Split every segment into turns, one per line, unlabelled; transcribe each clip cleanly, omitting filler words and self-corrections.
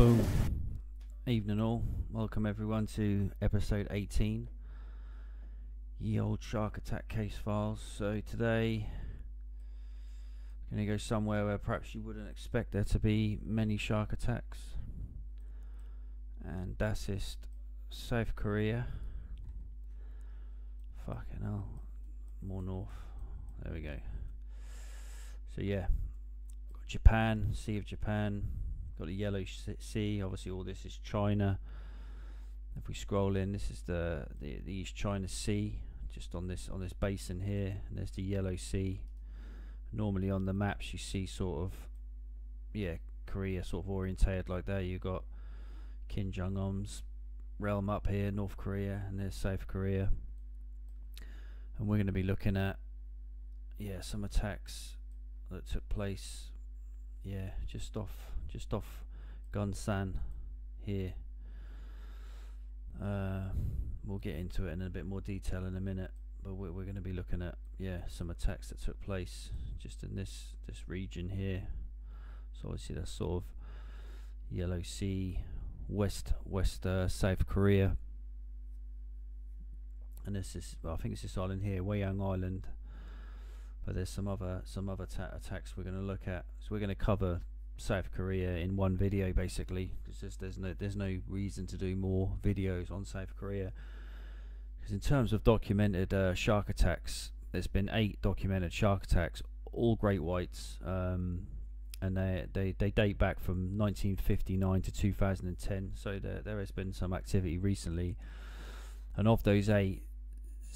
Boom. Evening all. Welcome everyone to episode 18. Ye old shark attack case files. So today we're going to go somewhere where perhaps you wouldn't expect there to be many shark attacks. And das ist South Korea. Fucking hell. More north. There we go. So yeah. Got Japan, Sea of Japan. Got the Yellow Sea. Obviously all this is China. If we scroll in, this is the East China Sea, just on this basin here, and there's the Yellow Sea. Normally on the maps you see sort of Korea sort of orientated like that. You got Kim Jong-un's realm up here, North Korea, and there's South Korea. And we're going to be looking at some attacks that took place just off Gunsan here. We'll get into it in a bit more detail in a minute, but we're going to be looking at some attacks that took place just in this region here. So obviously that's sort of Yellow Sea, west South Korea, and this is, I think it's this island here, Hwayong Island. But there's some other attacks we're going to look at. So we're going to cover South Korea in one video basically, because there's no reason to do more videos on South Korea, because in terms of documented shark attacks, there's been 8 documented shark attacks, all great whites, and they date back from 1959 to 2010. So there has been some activity recently, and of those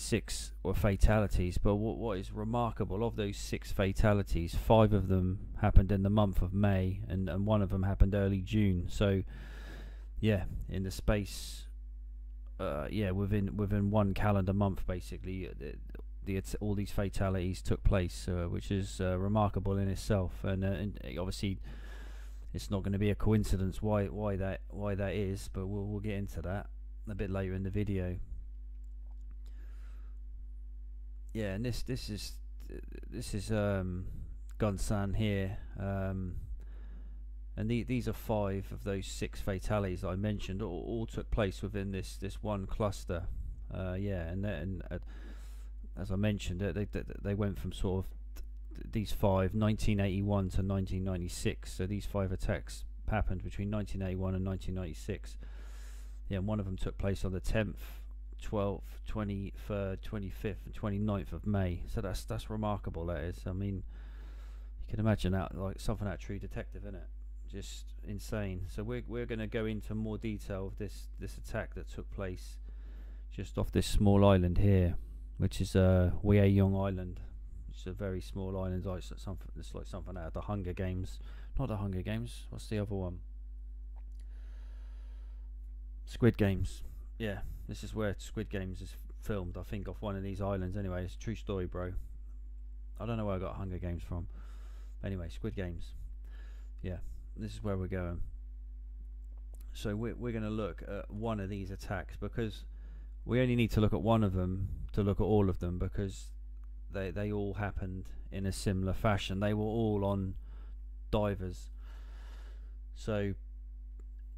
6 were fatalities. But what is remarkable, of those 6 fatalities, 5 of them happened in the month of May, and one of them happened early June. So in the space within one calendar month basically, all these fatalities took place, which is remarkable in itself. And obviously it's not going to be a coincidence why that is, but we'll get into that a bit later in the video. Yeah, and this is Gunsan here, and these are 5 of those 6 fatalities that I mentioned. All took place within this one cluster. And as I mentioned, they went from sort of these 5, 1981 to 1996. So these 5 attacks happened between 1981 and 1996. Yeah, and one of them took place on the 10th. 12th, 23rd, 25th and 29th of May. So that's remarkable, that is. I mean, you can imagine that, like something out of True Detective, isn't it? Just insane. So we're going to go into more detail of this attack that took place just off this small island here, which is Hwayong Island. It's a very small island. It's like something out of the Hunger Games. Not the Hunger Games. What's the other one? Squid Games. Yeah, this is where Squid Games is filmed, I think, off one of these islands. Anyway, it's a true story, bro. I don't know where I got Hunger Games from. Anyway, Squid Games. Yeah, this is where we're going. So we're going to look at one of these attacks, because we only need to look at one of them to look at all of them, because they all happened in a similar fashion. They were all on divers. So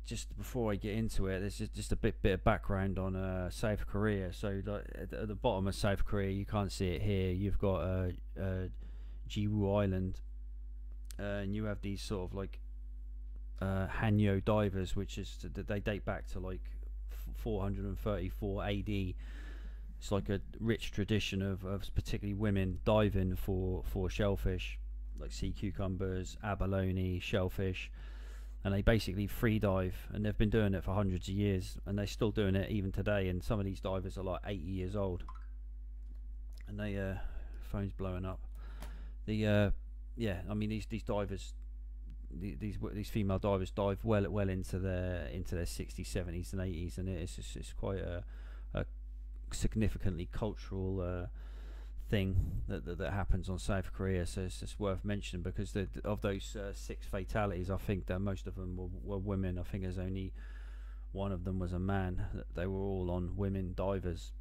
just before I get into it, there's just a bit of background on South Korea. So at the bottom of South Korea, you can't see it here, you've got Jeju Island, and you have these sort of like Hanyo divers, which is they date back to like 434 AD. It's like a rich tradition of particularly women diving for shellfish, like sea cucumbers, abalone, shellfish. And they basically free dive, and they've been doing it for hundreds of years, and they're still doing it even today. And some of these divers are like 80 years old, and they phone's blowing up. I mean these divers, these female divers dive well into their 60s, 70s and 80s, and it's quite a significantly cultural thing that happens on South Korea. So it's just worth mentioning, because of those 6 fatalities, I think that most of them were women. I think there's only one of them was a man. They were all on women divers.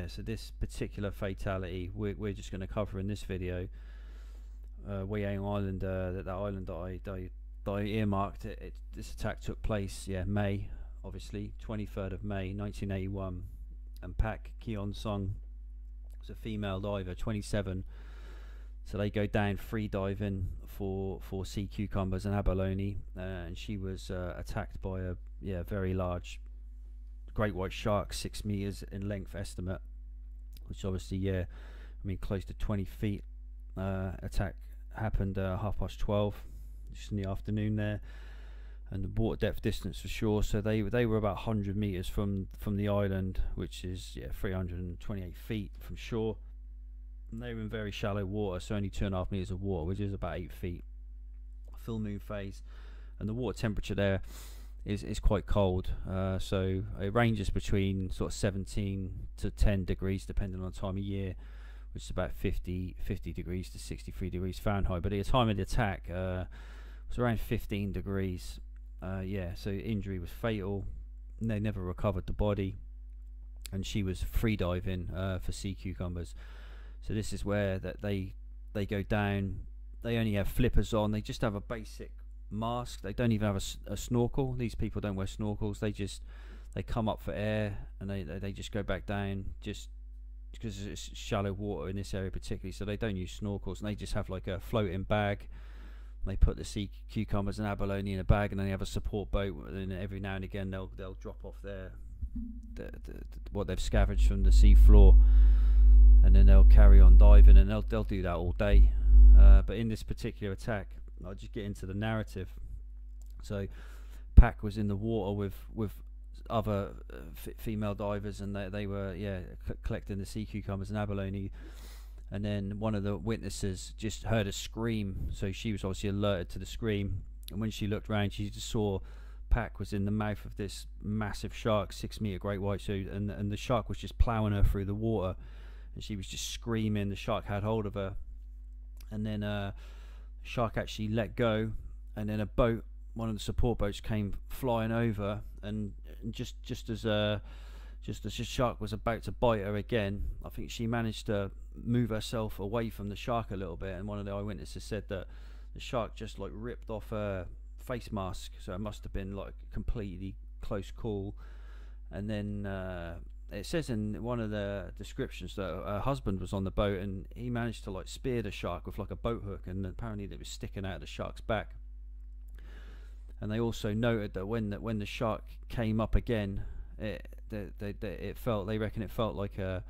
So this particular fatality we're just going to cover in this video. Hwayong Island, that island that I I earmarked it. This attack took place, May, obviously, 23rd of May, 1981, and Pak Keon Sung was a female diver, 27. So they go down free diving for sea cucumbers and abalone, and she was attacked by a very large great white shark, 6 meters in length estimate, which obviously close to 20 feet. Attack happened 12:30, just in the afternoon there, and the water depth distance for shore. So they were about 100 meters from the island, which is 328 feet from shore. And they were in very shallow water, so only 2.5 meters of water, which is about 8 feet. Full moon phase, and the water temperature there is quite cold. So it ranges between sort of 17 to 10 degrees, depending on the time of year, which is about 50 degrees to 63 degrees Fahrenheit. But at the time of the attack, it was around 15 degrees. So injury was fatal. And they never recovered the body, and she was free diving for sea cucumbers. So this is where that they go down. They only have flippers on. They just have a basic mask. They don't even have a snorkel. These people don't wear snorkels. They come up for air, and they just go back down, just because it's shallow water in this area particularly. So they don't use snorkels, and they just have like a floating bag. They put the sea cucumbers and abalone in a bag, and then they have a support boat, and every now and again they'll drop off what they've scavenged from the sea floor, and then they'll carry on diving, and they'll do that all day. But in this particular attack, I'll just get into the narrative. So Pak was in the water with other female divers, and they were collecting the sea cucumbers and abalone. And then one of the witnesses just heard a scream, so she was obviously alerted to the scream. And when she looked around, she just saw Pak was in the mouth of this massive shark, 6 meter great white shark, and the shark was just plowing her through the water, and she was just screaming. The shark had hold of her, and then shark actually let go, and then a boat, one of the support boats, came flying over, and just as the shark was about to bite her again, I think she managed to move herself away from the shark a little bit, and one of the eyewitnesses said that the shark just like ripped off her face mask, so it must have been like completely close call. And then it says in one of the descriptions that her husband was on the boat, and he managed to like spear the shark with like a boat hook, and apparently it was sticking out of the shark's back. And they also noted that when the shark came up again, they reckon it felt like a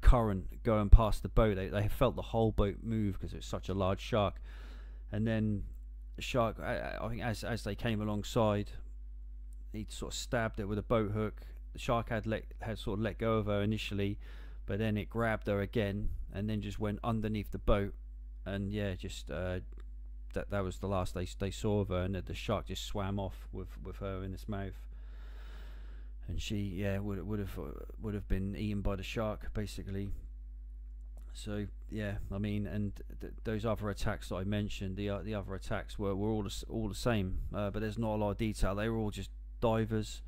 current going past the boat. They felt the whole boat move because it's such a large shark. And then the shark, I think as they came alongside, he sort of stabbed it with a boat hook. The shark had sort of let go of her initially, but then it grabbed her again, and then just went underneath the boat, and that was the last they saw of her. And the shark just swam off with her in its mouth, and she would have been eaten by the shark basically. So those other attacks that I mentioned, the other attacks were all the same, but there's not a lot of detail. They were all just divers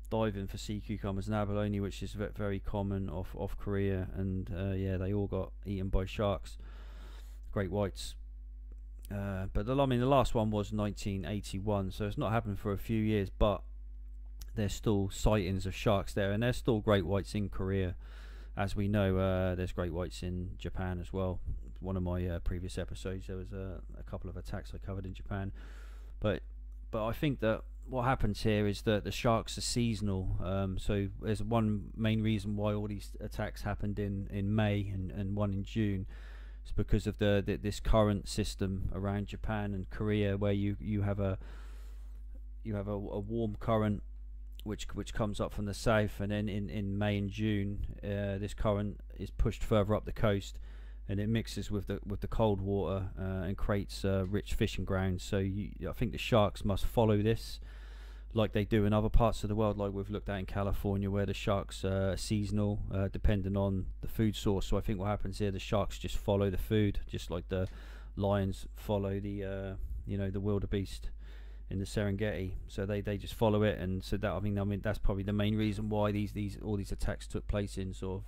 diving for sea cucumbers and abalone, which is very common off Korea, and they all got eaten by sharks, great whites. But the last one was 1981, so it's not happened for a few years, but there's still sightings of sharks there, and there's still great whites in Korea. As we know, there's great whites in Japan as well. One of my previous episodes, there was a couple of attacks I covered in Japan. But I think that what happens here is that the sharks are seasonal. So there's one main reason why all these attacks happened in May and one in June. It's because of this current system around Japan and Korea, where you have a warm current which comes up from the south, and then in May and June this current is pushed further up the coast, and it mixes with the cold water and creates rich fishing grounds. So I think the sharks must follow this like they do in other parts of the world, like we've looked at in California, where the sharks are seasonal, depending on the food source. So I think what happens here, the sharks just follow the food, just like the lions follow the wildebeest in the Serengeti. So they just follow it, and so that I mean that's probably the main reason why all these attacks took place in sort of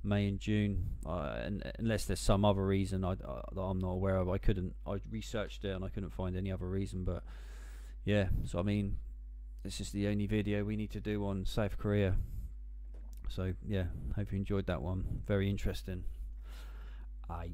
May and June, and unless there's some other reason that I'm not aware of. I researched it and I couldn't find any other reason. But yeah, so I mean, this is the only video we need to do on South Korea. So yeah, hope you enjoyed that one. Very interesting. Aye.